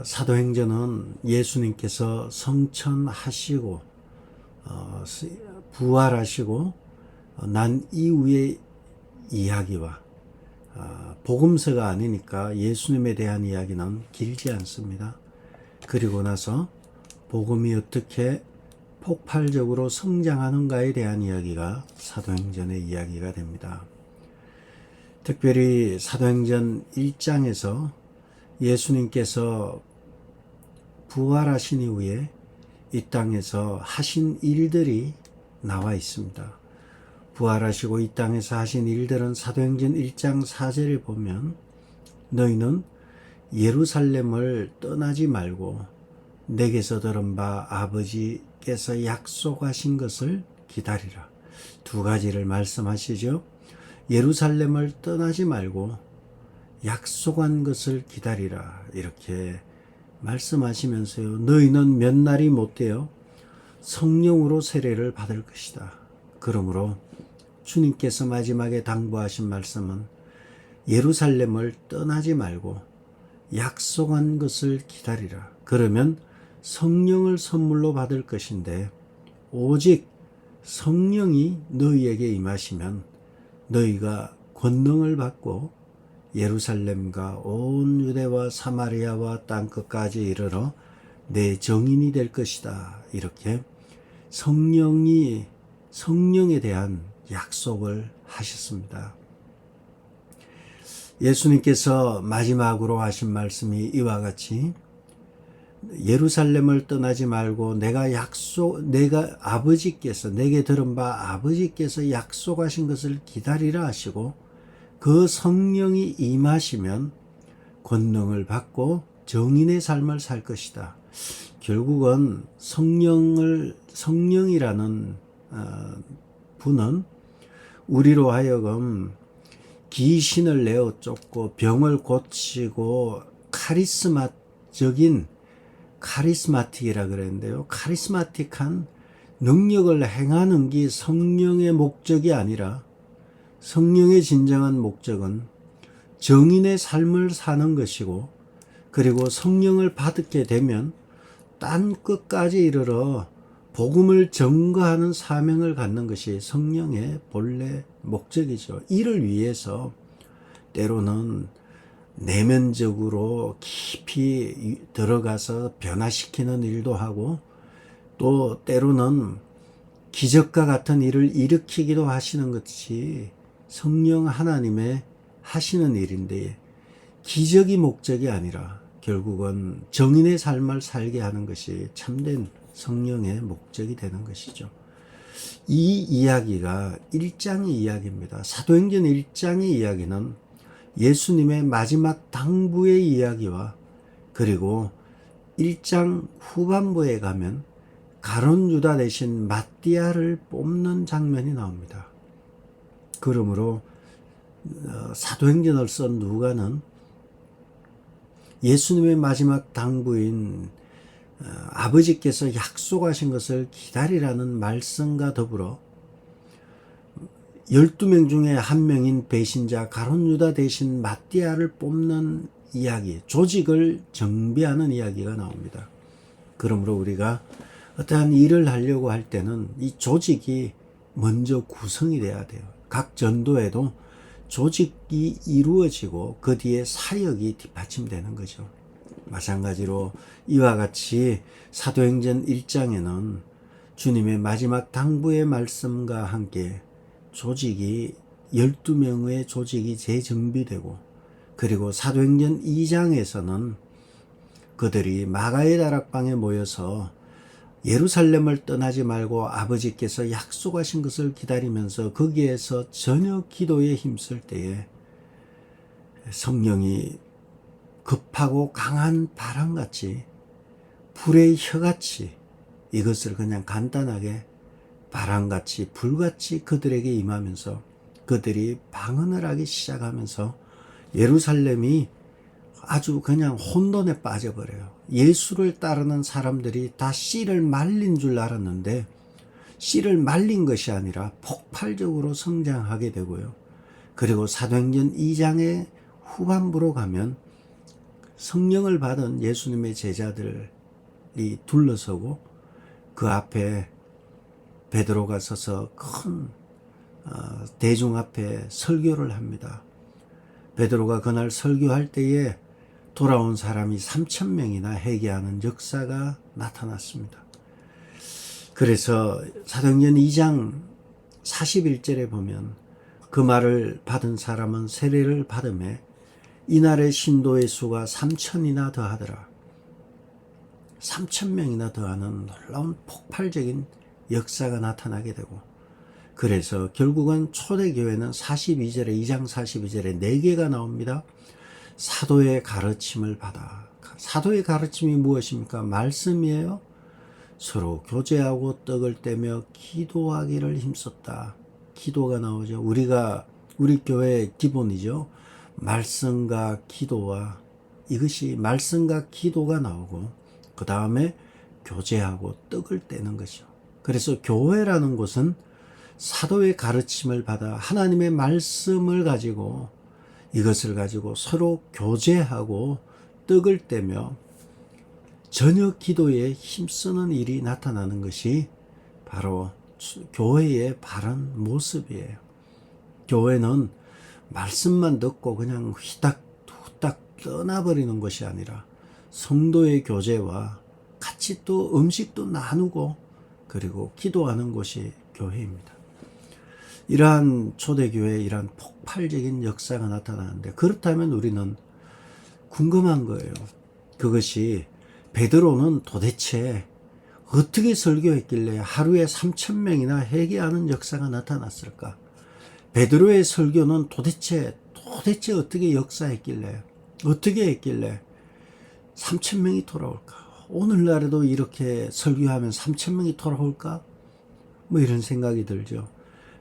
사도행전은 예수님께서 성천하시고 부활하시고 난 이후의 이야기와 복음서가 아니니까 예수님에 대한 이야기는 길지 않습니다. 그리고 나서 복음이 어떻게 폭발적으로 성장하는가에 대한 이야기가 사도행전의 이야기가 됩니다. 특별히 사도행전 1장에서 예수님께서 부활하신 이후에 이 땅에서 하신 일들이 나와 있습니다. 부활하시고 이 땅에서 하신 일들은 사도행전 1장 4절에 보면 너희는 예루살렘을 떠나지 말고 내게서 들은 바 아버지께서 약속하신 것을 기다리라. 두 가지를 말씀하시죠. 예루살렘을 떠나지 말고 약속한 것을 기다리라. 이렇게 말씀하시면서요. 너희는 몇 날이 못되어 성령으로 세례를 받을 것이다. 그러므로 주님께서 마지막에 당부하신 말씀은 예루살렘을 떠나지 말고 약속한 것을 기다리라. 그러면 성령을 선물로 받을 것인데 오직 성령이 너희에게 임하시면 너희가 권능을 받고 예루살렘과 온 유대와 사마리아와 땅끝까지 이르러 내 증인이 될 것이다. 이렇게 성령에 대한 약속을 하셨습니다. 예수님께서 마지막으로 하신 말씀이 이와 같이 예루살렘을 떠나지 말고 내가 아버지께서 내게 들은 바 아버지께서 약속하신 것을 기다리라 하시고 그 성령이 임하시면 권능을 받고 정인의 삶을 살 것이다. 결국은 성령이라는 분은 우리로 하여금 귀신을 내어 쫓고 병을 고치고 카리스마틱이라 그랬는데요. 카리스마틱한 능력을 행하는 게 성령의 목적이 아니라 성령의 진정한 목적은 정인의 삶을 사는 것이고 그리고 성령을 받게 되면 땅 끝까지 이르러 복음을 전거하는 사명을 갖는 것이 성령의 본래 목적이죠. 이를 위해서 때로는 내면적으로 깊이 들어가서 변화시키는 일도 하고 또 때로는 기적과 같은 일을 일으키기도 하시는 것이 성령 하나님의 하시는 일인데 기적이 목적이 아니라 결국은 정인의 삶을 살게 하는 것이 참된 성령의 목적이 되는 것이죠. 이 이야기가 1장의 이야기입니다. 사도행전 1장의 이야기는 예수님의 마지막 당부의 이야기와 그리고 1장 후반부에 가면 가룟 유다 대신 마띠아를 뽑는 장면이 나옵니다. 그러므로 사도행전을 쓴 누가는 예수님의 마지막 당부인 아버지께서 약속하신 것을 기다리라는 말씀과 더불어 12명 중에 한 명인 배신자 가룟 유다 대신 마띠아를 뽑는 이야기, 조직을 정비하는 이야기가 나옵니다. 그러므로 우리가 어떠한 일을 하려고 할 때는 이 조직이 먼저 구성이 돼야 돼요. 각 전도에도 조직이 이루어지고 그 뒤에 사역이 뒷받침되는 거죠. 마찬가지로 이와 같이 사도행전 1장에는 주님의 마지막 당부의 말씀과 함께 조직이 12명의 조직이 재정비되고 그리고 사도행전 2장에서는 그들이 마가의 다락방에 모여서 예루살렘을 떠나지 말고 아버지께서 약속하신 것을 기다리면서 거기에서 저녁 기도에 힘쓸 때에 성령이 급하고 강한 바람같이 불의 혀같이 이것을 그냥 간단하게 바람같이 불같이 그들에게 임하면서 그들이 방언을 하기 시작하면서 예루살렘이 아주 그냥 혼돈에 빠져버려요. 예수를 따르는 사람들이 다 씨를 말린 줄 알았는데 씨를 말린 것이 아니라 폭발적으로 성장하게 되고요. 그리고 사도행전 2장의 후반부로 가면 성령을 받은 예수님의 제자들이 둘러서고 그 앞에 베드로가 서서 큰 대중 앞에 설교를 합니다. 베드로가 그날 설교할 때에 돌아온 사람이 3,000명이나 회개하는 역사가 나타났습니다. 그래서 사도행전 2장 41절에 보면 그 말을 받은 사람은 세례를 받음에 이날의 신도의 수가 3,000이나 더하더라. 3,000명이나 더하는 놀라운 폭발적인 역사가 나타나게 되고, 그래서 결국은 초대교회는 42절에 2장 42절에 4개가 나옵니다. 사도의 가르침을 받아. 사도의 가르침이 무엇입니까? 말씀이에요. 서로 교제하고 떡을 떼며 기도하기를 힘썼다. 기도가 나오죠. 우리 교회의 기본이죠. 말씀과 기도와, 이것이 말씀과 기도가 나오고 그 다음에 교제하고 떡을 떼는 것이죠. 그래서 교회라는 곳은 사도의 가르침을 받아 하나님의 말씀을 가지고, 이것을 가지고 서로 교제하고 떡을 떼며 저녁 기도에 힘쓰는 일이 나타나는 것이 바로 교회의 바른 모습이에요. 교회는 말씀만 듣고 그냥 휘딱후딱 떠나버리는 것이 아니라 성도의 교제와 같이 또 음식도 나누고 그리고 기도하는 것이 교회입니다. 이러한 초대교회의 이러한 폭발적인 역사가 나타나는데, 그렇다면 우리는 궁금한 거예요. 그것이 베드로는 도대체 어떻게 설교했길래 하루에 3,000명이나 회개하는 역사가 나타났을까? 베드로의 설교는 도대체 어떻게 역사했길래, 어떻게 했길래 3,000명이 돌아올까? 오늘날에도 이렇게 설교하면 3,000명이 돌아올까? 뭐 이런 생각이 들죠.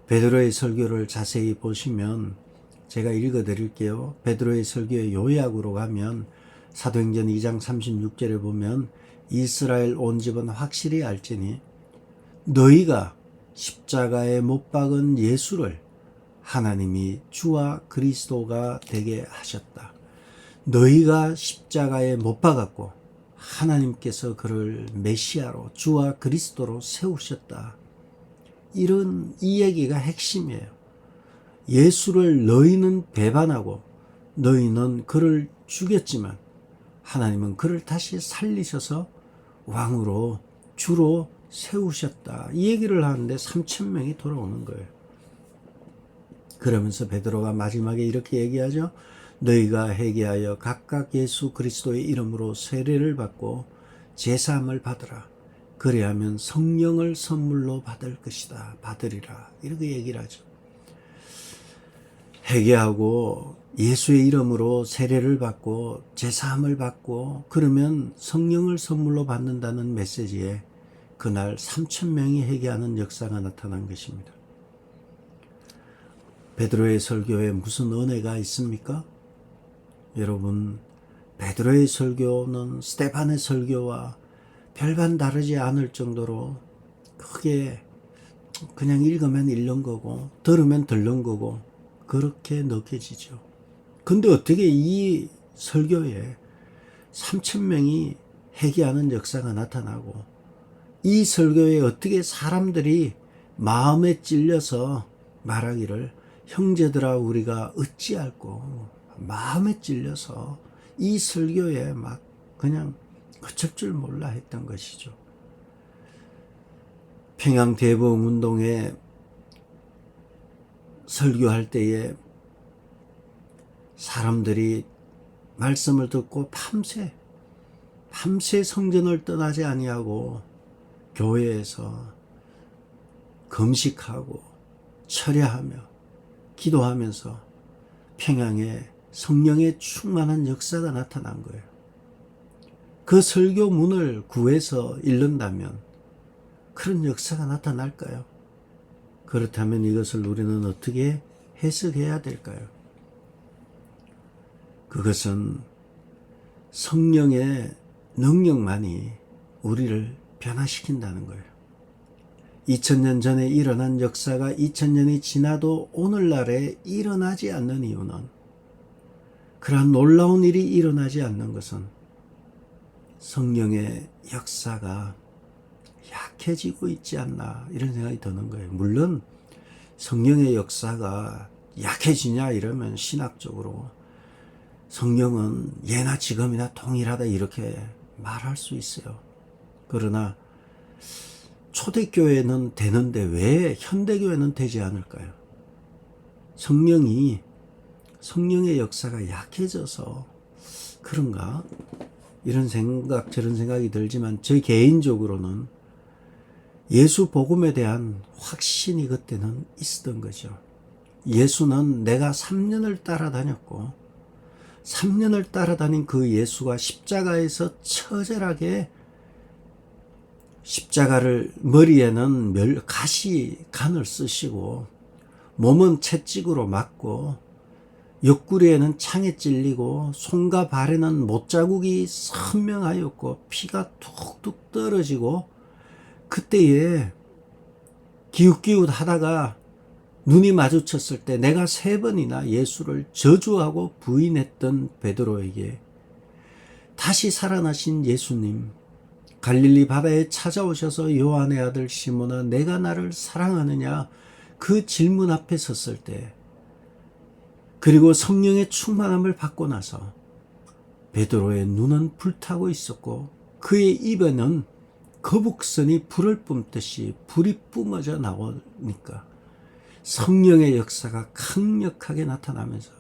베드로의 설교를 자세히 보시면 제가 읽어 드릴게요. 베드로의 설교의 요약으로 가면 사도행전 2장 36절에 보면 이스라엘 온 집은 확실히 알지니 너희가 십자가에 못 박은 예수를 하나님이 주와 그리스도가 되게 하셨다. 너희가 십자가에 못 박았고 하나님께서 그를 메시아로 주와 그리스도로 세우셨다. 이 얘기가 핵심이에요. 예수를 너희는 배반하고 너희는 그를 죽였지만 하나님은 그를 다시 살리셔서 왕으로 주로 세우셨다. 이 얘기를 하는데 3,000명이 돌아오는 거예요. 그러면서 베드로가 마지막에 이렇게 얘기하죠. 너희가 회개하여 각각 예수 그리스도의 이름으로 세례를 받고 제사함을 받으라. 그래야면 성령을 선물로 받을 것이다. 받으리라. 이렇게 얘기를 하죠. 회개하고 예수의 이름으로 세례를 받고 제사함을 받고 그러면 성령을 선물로 받는다는 메시지에 그날 3,000명이 회개하는 역사가 나타난 것입니다. 베드로의 설교에 무슨 은혜가 있습니까? 여러분, 베드로의 설교는 스데반의 설교와 별반 다르지 않을 정도로 크게 그냥 읽으면 읽는 거고 들으면 듣는 거고 그렇게 느껴지죠. 근데 어떻게 이 설교에 3,000명이 회개하는 역사가 나타나고 이 설교에 어떻게 사람들이 마음에 찔려서 말하기를 형제들아 우리가 어찌할꼬, 마음에 찔려서 이 설교에 막 그냥 어쩔 줄 몰라 했던 것이죠. 평양 대부흥 운동에 설교할 때에 사람들이 말씀을 듣고 밤새 성전을 떠나지 아니하고 교회에서 금식하고 철야하며 기도하면서 평양에 성령의 충만한 역사가 나타난 거예요. 그 설교문을 구해서 읽는다면 그런 역사가 나타날까요? 그렇다면 이것을 우리는 어떻게 해석해야 될까요? 그것은 성령의 능력만이 우리를 변화시킨다는 거예요. 2000년 전에 일어난 역사가 2000년이 지나도 오늘날에 일어나지 않는 이유는 그러한 놀라운 일이 일어나지 않는 것은 성령의 역사가 약해지고 있지 않나 이런 생각이 드는 거예요. 물론 성령의 역사가 약해지냐 이러면 신학적으로 성령은 예나 지금이나 동일하다 이렇게 말할 수 있어요. 그러나 초대교회는 되는데 왜 현대교회는 되지 않을까요? 성령의 역사가 약해져서 그런가? 이런 생각, 저런 생각이 들지만 저 개인적으로는 예수 복음에 대한 확신이 그때는 있었던 거죠. 예수는 내가 3년을 따라다녔고 3년을 따라다닌 그 예수가 십자가에서 처절하게 십자가를 머리에는 가시관을 쓰시고 몸은 채찍으로 맞고 옆구리에는 창에 찔리고 손과 발에는 못자국이 선명하였고 피가 툭툭 떨어지고 그때에 기웃기웃 하다가 눈이 마주쳤을 때 내가 3번이나 예수를 저주하고 부인했던 베드로에게 다시 살아나신 예수님, 갈릴리 바다에 찾아오셔서 요한의 아들 시몬아 내가 나를 사랑하느냐 그 질문 앞에 섰을 때 그리고 성령의 충만함을 받고 나서 베드로의 눈은 불타고 있었고 그의 입에는 거북선이 불을 뿜듯이 불이 뿜어져 나오니까 성령의 역사가 강력하게 나타나면서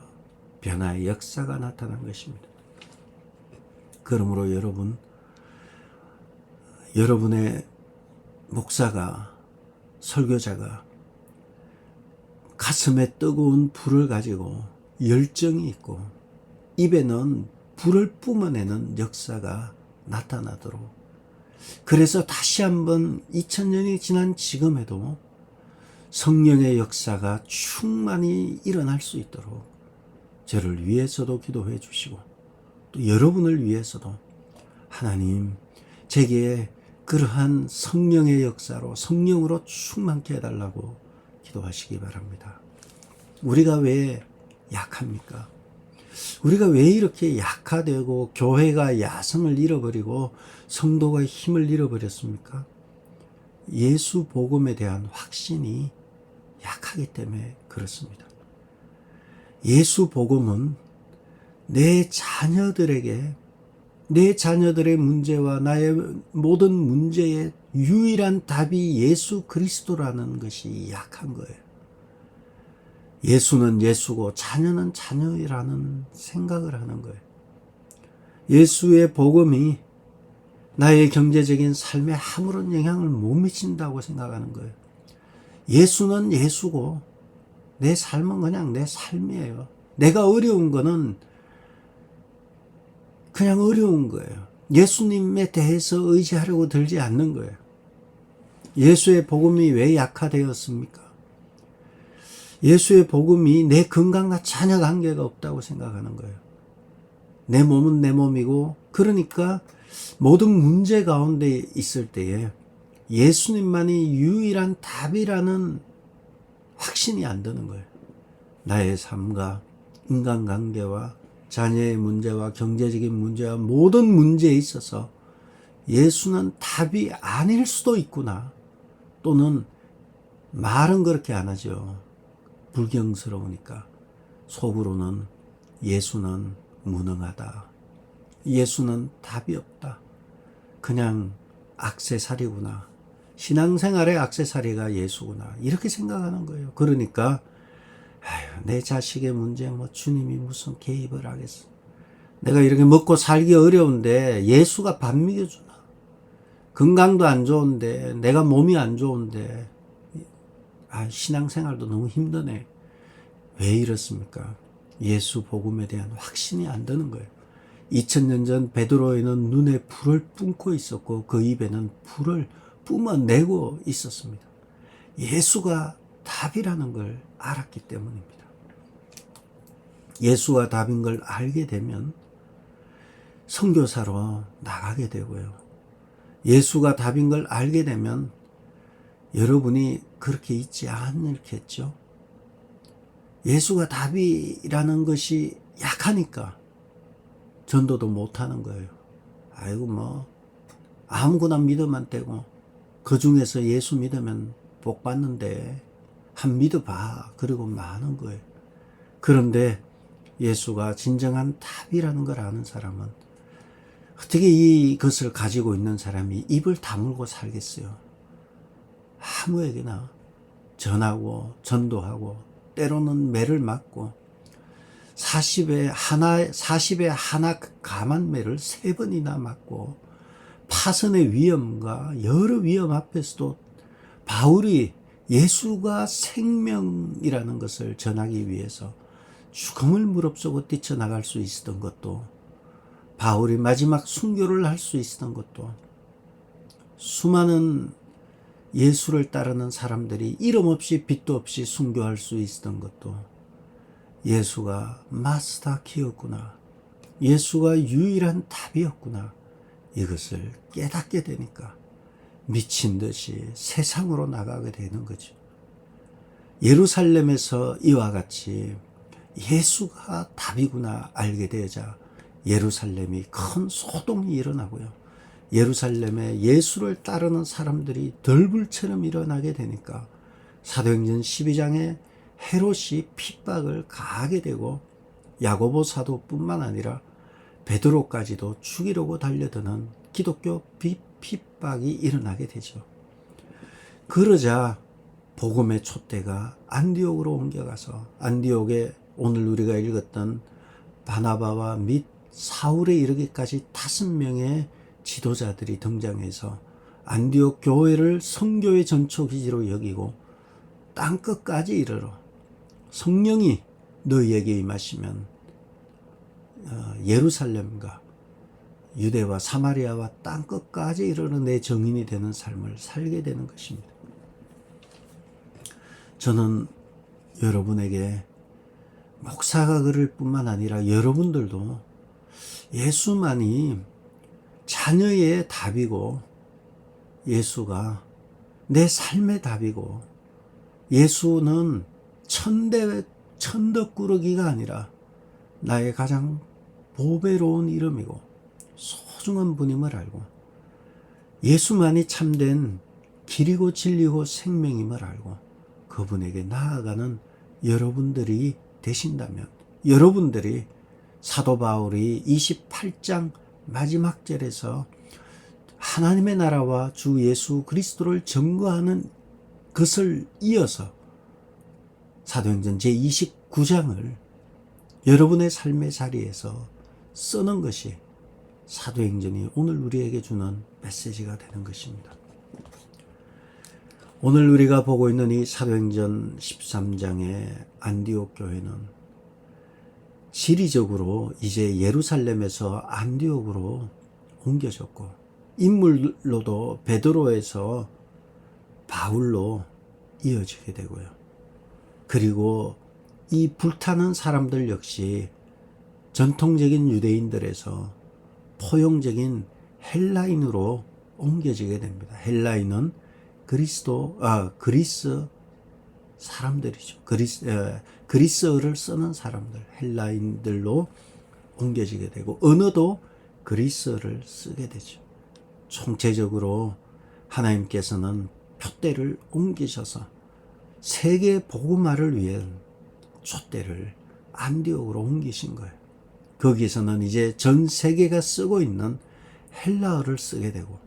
변화의 역사가 나타난 것입니다. 그러므로 여러분의 목사가, 설교자가 가슴에 뜨거운 불을 가지고 열정이 있고 입에는 불을 뿜어내는 역사가 나타나도록 그래서 다시 한번 2000년이 지난 지금에도 성령의 역사가 충만히 일어날 수 있도록 저를 위해서도 기도해 주시고 또 여러분을 위해서도 하나님 제게 그러한 성령의 역사로 성령으로 충만케 해달라고 기도하시기 바랍니다. 우리가 왜 약합니까? 우리가 왜 이렇게 약화되고 교회가 야성을 잃어버리고 성도가 힘을 잃어버렸습니까? 예수 복음에 대한 확신이 약하기 때문에 그렇습니다. 예수 복음은 내 자녀들의 문제와 나의 모든 문제의 유일한 답이 예수 그리스도라는 것이 약한 거예요. 예수는 예수고 자녀는 자녀라는 생각을 하는 거예요. 예수의 복음이 나의 경제적인 삶에 아무런 영향을 못 미친다고 생각하는 거예요. 예수는 예수고 내 삶은 그냥 내 삶이에요. 내가 어려운 거는 그냥 어려운 거예요. 예수님에 대해서 의지하려고 들지 않는 거예요. 예수의 복음이 왜 약화되었습니까? 예수의 복음이 내 건강과 전혀 관계가 없다고 생각하는 거예요. 내 몸은 내 몸이고 그러니까 모든 문제 가운데 있을 때에 예수님만이 유일한 답이라는 확신이 안 드는 거예요. 나의 삶과 인간관계와 자녀의 문제와 경제적인 문제와 모든 문제에 있어서 예수는 답이 아닐 수도 있구나. 또는 말은 그렇게 안 하죠. 불경스러우니까. 속으로는 예수는 무능하다. 예수는 답이 없다. 그냥 액세서리구나. 신앙생활의 액세서리가 예수구나. 이렇게 생각하는 거예요. 그러니까 내 자식의 문제 주님이 무슨 개입을 하겠어. 내가 이렇게 먹고 살기 어려운데 예수가 밥 먹여주나. 건강도 안 좋은데 내가 몸이 안 좋은데 신앙생활도 너무 힘드네. 왜 이렇습니까? 예수 복음에 대한 확신이 안 드는 거예요. 2000년 전 베드로에는 눈에 불을 뿜고 있었고 그 입에는 불을 뿜어내고 있었습니다. 예수가 답이라는 걸 알았기 때문입니다. 예수가 답인 걸 알게 되면 선교사로 나가게 되고요. 예수가 답인 걸 알게 되면 여러분이 그렇게 있지 않겠죠? 예수가 답이라는 것이 약하니까 전도도 못하는 거예요. 아이고 뭐 아무거나 믿으면 되고 그 중에서 예수 믿으면 복 받는데 한 믿어봐. 그리고 많은 거예요. 그런데 예수가 진정한 답이라는 걸 아는 사람은 어떻게 이것을 가지고 있는 사람이 입을 다물고 살겠어요? 아무에게나 전하고 전도하고 때로는 매를 맞고 40에 하나 감한 매를 3번이나 맞고 파선의 위험과 여러 위험 앞에서도 바울이 예수가 생명이라는 것을 전하기 위해서 죽음을 무릅쓰고 뛰쳐나갈 수 있었던 것도, 바울이 마지막 순교를 할 수 있었던 것도, 수많은 예수를 따르는 사람들이 이름 없이 빛도 없이 순교할 수 있었던 것도 예수가 마스터 키였구나, 예수가 유일한 답이었구나, 이것을 깨닫게 되니까 미친 듯이 세상으로 나가게 되는 거죠. 예루살렘에서 이와 같이 예수가 답이구나 알게 되자 예루살렘이 큰 소동이 일어나고요. 예루살렘에 예수를 따르는 사람들이 들불처럼 일어나게 되니까 사도행전 12장에 헤롯이 핍박을 가하게 되고 야고보 사도뿐만 아니라 베드로까지도 죽이려고 달려드는 기독교 핍박이 일어나게 되죠. 그러자 복음의 촛대가 안디옥으로 옮겨가서 안디옥에 오늘 우리가 읽었던 바나바와 및 사울에 이르기까지 5명의 지도자들이 등장해서 안디옥 교회를 선교의 전초기지로 여기고 땅끝까지 이르러 성령이 너희에게 임하시면 예루살렘과 유대와 사마리아와 땅끝까지 이르러 내 정인이 되는 삶을 살게 되는 것입니다. 저는 여러분에게 목사가 그럴 뿐만 아니라 여러분들도 예수만이 자녀의 답이고 예수가 내 삶의 답이고 예수는 천덕꾸러기가 아니라 나의 가장 보배로운 이름이고 소중한 분임을 알고 예수만이 참된 길이고 진리고 생명임을 알고 그분에게 나아가는 여러분들이 되신다면, 여러분들이 사도 바울이 28장 마지막 절에서 하나님의 나라와 주 예수 그리스도를 증거하는 것을 이어서 사도행전 제29장을 여러분의 삶의 자리에서 쓰는 것이 사도행전이 오늘 우리에게 주는 메시지가 되는 것입니다. 오늘 우리가 보고 있는 이 사도행전 13장의 안디옥 교회는 지리적으로 이제 예루살렘에서 안디옥으로 옮겨졌고 인물로도 베드로에서 바울로 이어지게 되고요. 그리고 이 불타는 사람들 역시 전통적인 유대인들에서 포용적인 헬라인으로 옮겨지게 됩니다. 헬라인은 그리스 사람들이죠. 그리스어를 쓰는 사람들, 헬라인들로 옮겨지게 되고 언어도 그리스어를 쓰게 되죠. 총체적으로 하나님께서는 촛대를 옮기셔서 세계 복음화를 위한 촛대를 안디옥으로 옮기신 거예요. 거기서는 이제 전 세계가 쓰고 있는 헬라어를 쓰게 되고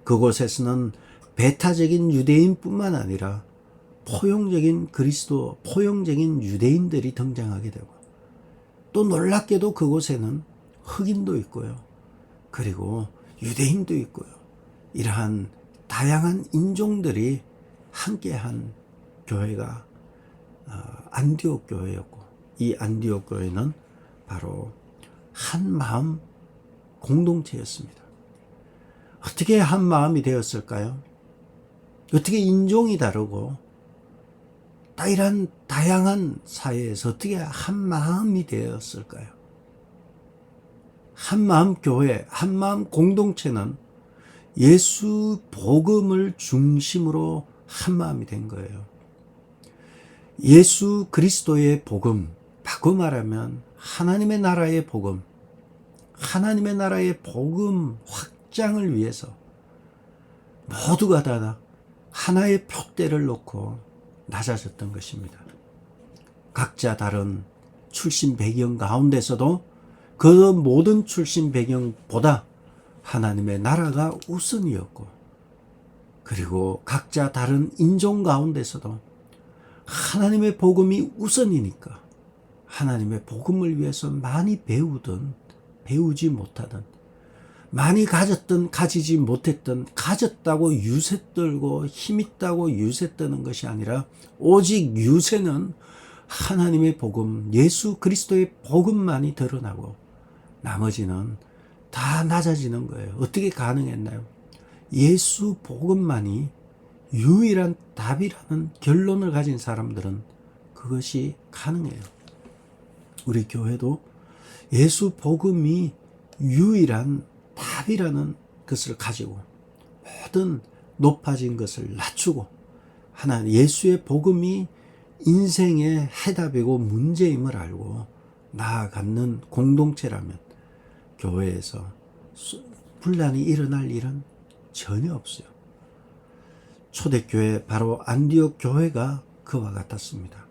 그곳에서는 배타적인 유대인뿐만 아니라 포용적인 유대인들이 등장하게 되고 또 놀랍게도 그곳에는 흑인도 있고요. 그리고 유대인도 있고요. 이러한 다양한 인종들이 함께한 교회가 안디옥 교회였고 이 안디옥 교회는 바로 한 마음 공동체였습니다. 어떻게 한 마음이 되었을까요? 어떻게 인종이 다르고 이런 다양한 사회에서 어떻게 한 마음이 되었을까요? 한 마음 교회, 한 마음 공동체는 예수 복음을 중심으로 한 마음이 된 거예요. 예수 그리스도의 복음, 바꿔 말하면 하나님의 나라의 복음, 하나님의 나라의 복음 확장을 위해서 모두가 다 하나의 표대를 놓고 낮아졌던 것입니다. 각자 다른 출신 배경 가운데서도 그 모든 출신 배경보다 하나님의 나라가 우선이었고, 그리고 각자 다른 인종 가운데서도 하나님의 복음이 우선이니까 하나님의 복음을 위해서 많이 배우든 배우지 못하든, 많이 가졌든 가지지 못했든, 가졌다고 유세 떨고 힘있다고 유세 떠는 것이 아니라 오직 유세는 하나님의 복음, 예수 그리스도의 복음만이 드러나고 나머지는 다 낮아지는 거예요. 어떻게 가능했나요? 예수 복음만이 유일한 답이라는 결론을 가진 사람들은 그것이 가능해요. 우리 교회도 예수 복음이 유일한 답이라는 것을 가지고 모든 높아진 것을 낮추고 하나님 예수의 복음이 인생의 해답이고 문제임을 알고 나아가는 공동체라면 교회에서 분란이 일어날 일은 전혀 없어요. 초대교회 바로 안디옥 교회가 그와 같았습니다.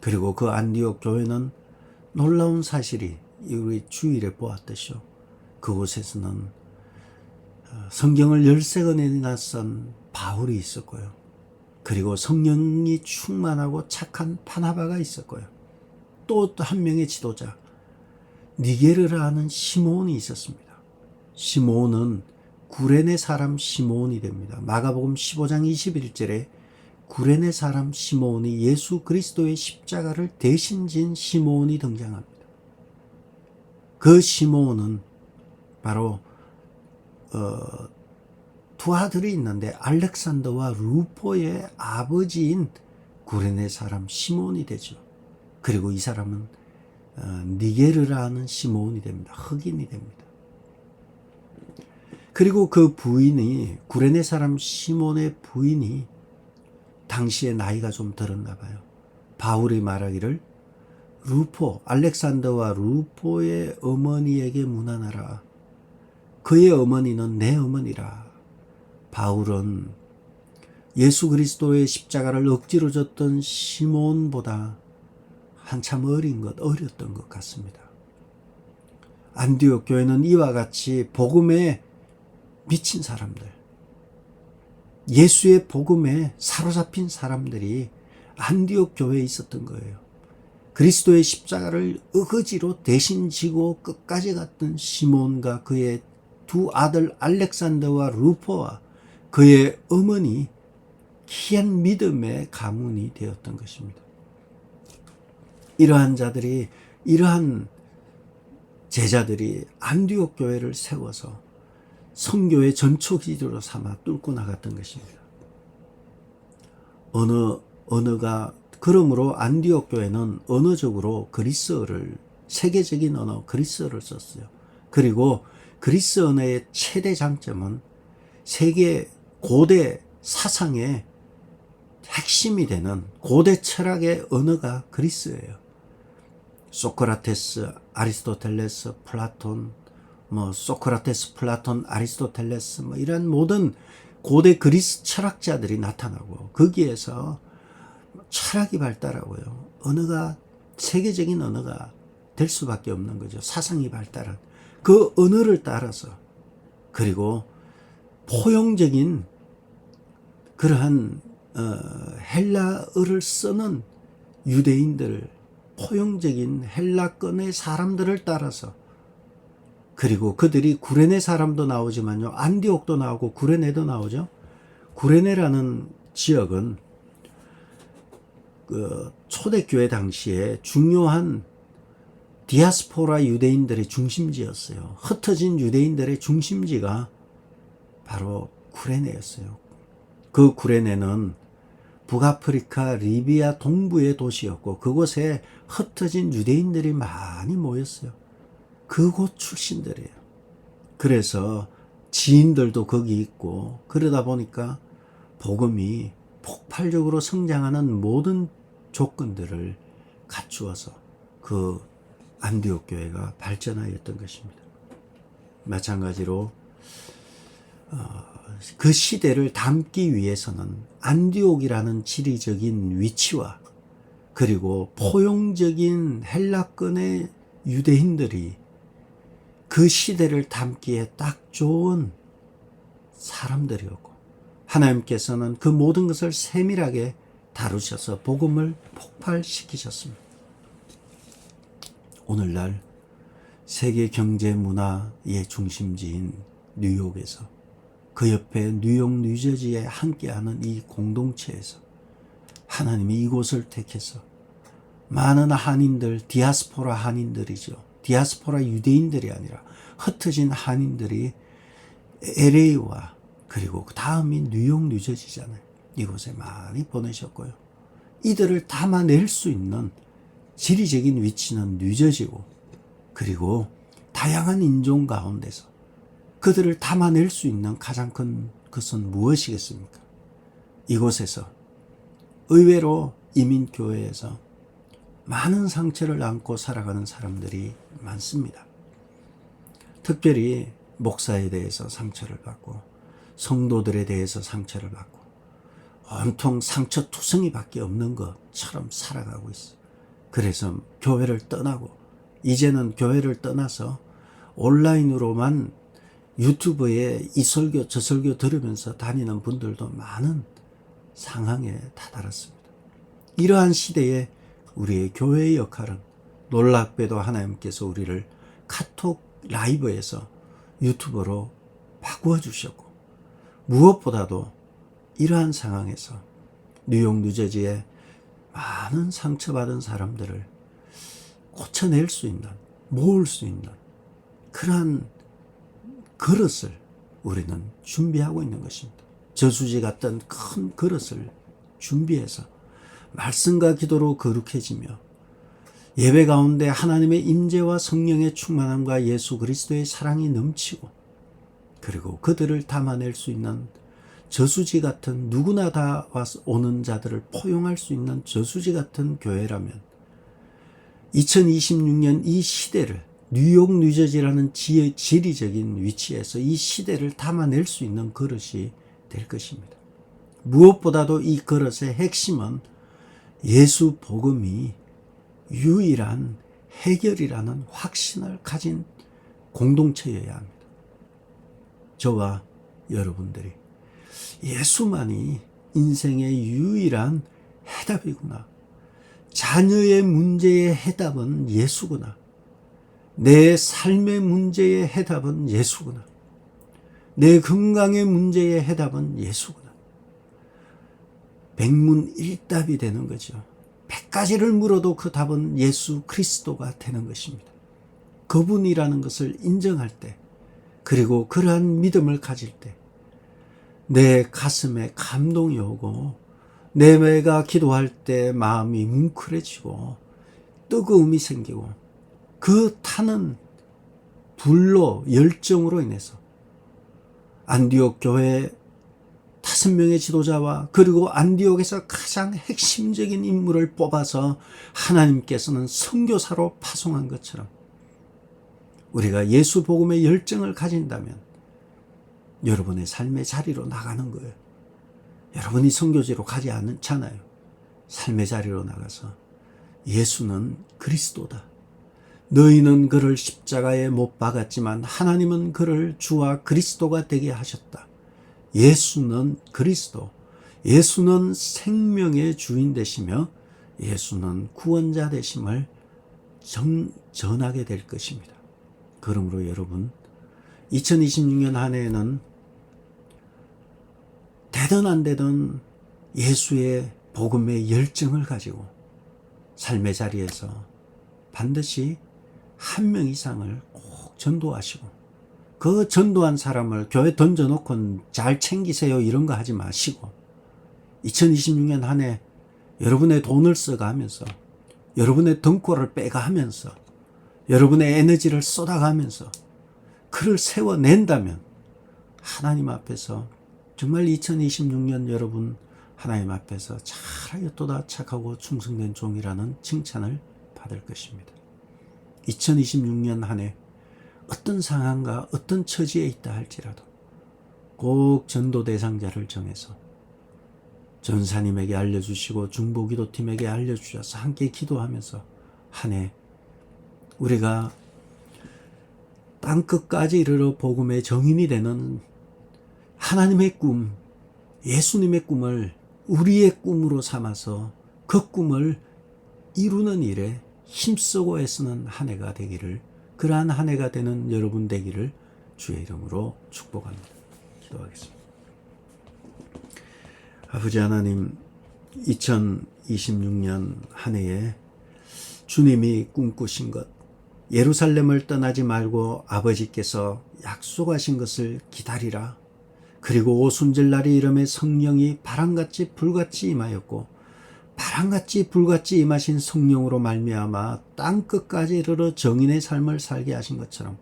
그리고 그 안디옥 교회는 놀라운 사실이 우리 주일에 보았듯이요. 그곳에서는 성경을 13권이나 쓴 바울이 있었고요. 그리고 성령이 충만하고 착한 바나바가 있었고요. 또 한 명의 지도자 니게르라는 시몬이 있었습니다. 시몬은 구레네 사람 시몬이 됩니다. 마가복음 15장 21절에 구레네 사람 시몬이 예수 그리스도의 십자가를 대신 진 시몬이 등장합니다. 그 시몬은 바로 두 아들이 있는데 알렉산더와 루포의 아버지인 구레네 사람 시몬이 되죠. 그리고 이 사람은 니게르라는 시몬이 됩니다. 흑인이 됩니다. 그리고 그 부인이 구레네 사람 시몬의 부인이 당시에 나이가 좀 들었나 봐요. 바울이 말하기를 루포, 알렉산더와 루포의 어머니에게 문안하라. 그의 어머니는 내 어머니라. 바울은 예수 그리스도의 십자가를 억지로 졌던 시몬보다 한참 어렸던 것 같습니다. 안디옥 교회는 이와 같이 복음에 미친 사람들, 예수의 복음에 사로잡힌 사람들이 안디옥 교회에 있었던 거예요. 그리스도의 십자가를 어거지로 대신 지고 끝까지 갔던 시몬과 그의 두 아들 알렉산더와 루포와 그의 어머니, 귀한 믿음의 가문이 되었던 것입니다. 이러한 자들이, 이러한 제자들이 안디옥 교회를 세워서 선교의 전초 기지로 삼아 뚫고 나갔던 것입니다. 그러므로 안디옥 교회는 언어적으로 그리스어를, 세계적인 언어 그리스어를 썼어요. 그리고 그리스 언어의 최대 장점은 세계 고대 사상의 핵심이 되는 고대 철학의 언어가 그리스어예요. 소크라테스, 아리스토텔레스, 플라톤, 소크라테스, 플라톤, 아리스토텔레스, 이런 모든 고대 그리스 철학자들이 나타나고 거기에서 철학이 발달하고요. 언어가 세계적인 언어가 될 수밖에 없는 거죠. 사상이 발달한 그 언어를 따라서, 그리고 포용적인 그러한 헬라어를 쓰는 유대인들, 포용적인 헬라권의 사람들을 따라서, 그리고 그들이 구레네 사람도 나오지만요, 안디옥도 나오고 구레네도 나오죠. 구레네라는 지역은 그 초대교회 당시에 중요한 디아스포라 유대인들의 중심지였어요. 흩어진 유대인들의 중심지가 바로 구레네였어요. 그 구레네는 북아프리카 리비아 동부의 도시였고 그곳에 흩어진 유대인들이 많이 모였어요. 그곳 출신들이에요. 그래서 지인들도 거기 있고, 그러다 보니까 복음이 폭발적으로 성장하는 모든 조건들을 갖추어서 그 안디옥 교회가 발전하였던 것입니다. 마찬가지로 그 시대를 담기 위해서는 안디옥이라는 지리적인 위치와 그리고 포용적인 헬라권의 유대인들이 그 시대를 담기에 딱 좋은 사람들이었고, 하나님께서는 그 모든 것을 세밀하게 다루셔서 복음을 폭발시키셨습니다. 오늘날 세계 경제 문화의 중심지인 뉴욕에서, 그 옆에 뉴욕 뉴저지에 함께하는 이 공동체에서 하나님이 이곳을 택해서 많은 한인들, 디아스포라 한인들이죠. 디아스포라 유대인들이 아니라 흩어진 한인들이 LA와 그리고 그 다음이 뉴욕 뉴저지잖아요. 이곳에 많이 보내셨고요. 이들을 담아낼 수 있는 지리적인 위치는 뉴저지고, 그리고 다양한 인종 가운데서 그들을 담아낼 수 있는 가장 큰 것은 무엇이겠습니까? 이곳에서 의외로 이민교회에서 많은 상처를 안고 살아가는 사람들이 많습니다. 특별히 목사에 대해서 상처를 받고 성도들에 대해서 상처를 받고 온통 상처투성이 밖에 없는 것처럼 살아가고 있어요. 그래서 교회를 떠나고, 이제는 교회를 떠나서 온라인으로만 유튜브에 이 설교 저 설교 들으면서 다니는 분들도 많은 상황에 다다랐습니다. 이러한 시대에 우리의 교회의 역할은, 놀랍게도 하나님께서 우리를 카톡 라이브에서 유튜브로 바꾸어 주셨고, 무엇보다도 이러한 상황에서 뉴욕 뉴저지에 많은 상처받은 사람들을 고쳐낼 수 있는, 모을 수 있는 그러한 그릇을 우리는 준비하고 있는 것입니다. 저수지 같은 큰 그릇을 준비해서 말씀과 기도로 거룩해지며 예배 가운데 하나님의 임재와 성령의 충만함과 예수 그리스도의 사랑이 넘치고, 그리고 그들을 담아낼 수 있는 저수지 같은, 누구나 다 와서 오는 자들을 포용할 수 있는 저수지 같은 교회라면 2026년 이 시대를, 뉴욕 뉴저지라는 지리적인 위치에서 이 시대를 담아낼 수 있는 그릇이 될 것입니다. 무엇보다도 이 그릇의 핵심은 예수 복음이 유일한 해결이라는 확신을 가진 공동체여야 합니다. 저와 여러분들이 예수만이 인생의 유일한 해답이구나, 자녀의 문제의 해답은 예수구나, 내 삶의 문제의 해답은 예수구나, 내 건강의 문제의 해답은 예수구나, 백문일답이 되는 거죠. 100가지를 물어도 그 답은 예수 그리스도가 되는 것입니다. 그분이라는 것을 인정할 때, 그리고 그러한 믿음을 가질 때 내 가슴에 감동이 오고, 내가 기도할 때 마음이 뭉클해지고 뜨거움이 생기고, 그 타는 불로, 열정으로 인해서 안디옥 교회 5명의 지도자와 그리고 안디옥에서 가장 핵심적인 인물을 뽑아서 하나님께서는 선교사로 파송한 것처럼 우리가 예수 복음의 열정을 가진다면 여러분의 삶의 자리로 나가는 거예요. 여러분이 선교지로 가지 않잖아요. 삶의 자리로 나가서 예수는 그리스도다, 너희는 그를 십자가에 못 박았지만 하나님은 그를 주와 그리스도가 되게 하셨다, 예수는 그리스도, 예수는 생명의 주인 되시며 예수는 구원자 되심을 전하게 될 것입니다. 그러므로 여러분, 2026년 한 해에는 되든 안 되든 예수의 복음의 열정을 가지고 삶의 자리에서 반드시 한 명 이상을 꼭 전도하시고, 그 전도한 사람을 교회 던져놓고 잘 챙기세요 이런 거 하지 마시고, 2026년 한 해 여러분의 돈을 써가면서, 여러분의 등골을 빼가면서, 여러분의 에너지를 쏟아가면서 그를 세워낸다면 하나님 앞에서 정말 2026년 여러분 하나님 앞에서 잘하였도다 착하고 충성된 종이라는 칭찬을 받을 것입니다. 2026년 한 해 어떤 상황과 어떤 처지에 있다 할지라도 꼭 전도 대상자를 정해서 전사님에게 알려주시고 중보기도팀에게 알려주셔서 함께 기도하면서 한 해 우리가 땅끝까지 이르러 복음의 정인이 되는 하나님의 꿈, 예수님의 꿈을 우리의 꿈으로 삼아서 그 꿈을 이루는 일에 힘쓰고 애쓰는 한 해가 되기를, 그러한 한 해가 되는 여러분 되기를 주의 이름으로 축복합니다. 기도하겠습니다. 아버지 하나님, 2026년 한 해에 주님이 꿈꾸신 것, 예루살렘을 떠나지 말고 아버지께서 약속하신 것을 기다리라. 그리고 오순절날이 이름에 성령이 바람같이 불같이 임하였고, 바람같이 불같이 임하신 성령으로 말미암아 땅끝까지 이르러 정인의 삶을 살게 하신 것처럼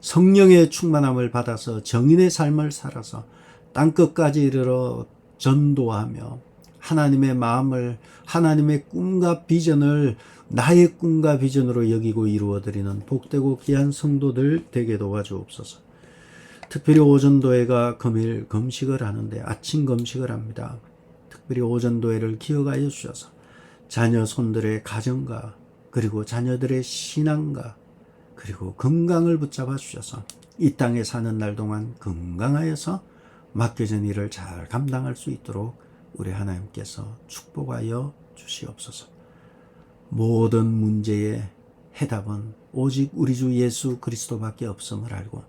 성령의 충만함을 받아서 정인의 삶을 살아서 땅끝까지 이르러 전도하며 하나님의 마음을, 하나님의 꿈과 비전을 나의 꿈과 비전으로 여기고 이루어드리는 복되고 귀한 성도들 되게 도와주옵소서. 특별히 오전도회가 금일 금식을 하는데 아침 금식을 합니다. 특별히 오전도회를 기억하여 주셔서 자녀 손들의 가정과 그리고 자녀들의 신앙과 그리고 건강을 붙잡아 주셔서 이 땅에 사는 날 동안 건강하여서 맡겨진 일을 잘 감당할 수 있도록 우리 하나님께서 축복하여 주시옵소서. 모든 문제의 해답은 오직 우리 주 예수 그리스도밖에 없음을 알고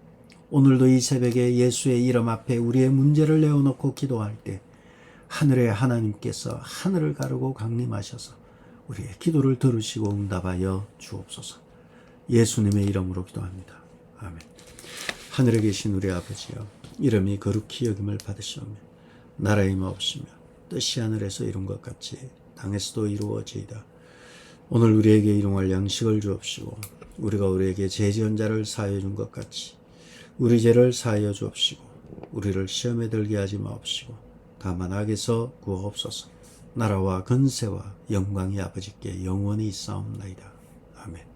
오늘도 이 새벽에 예수의 이름 앞에 우리의 문제를 내어놓고 기도할 때 하늘의 하나님께서 하늘을 가르고 강림하셔서 우리의 기도를 들으시고 응답하여 주옵소서. 예수님의 이름으로 기도합니다. 아멘. 하늘에 계신 우리 아버지여, 이름이 거룩히 여김을 받으시오며 나라의 마옵시며 뜻이 하늘에서 이룬 것 같이 땅에서도 이루어지이다. 오늘 우리에게 일용할 양식을 주옵시고 우리가 우리에게 죄 지은 자를 사하여 준 것 같이 우리 죄를 사하여 주옵시고 우리를 시험에 들게 하지 마옵시고 다만 악에서 구하옵소서. 나라와 권세와 영광이 아버지께 영원히 있사옵나이다. 아멘.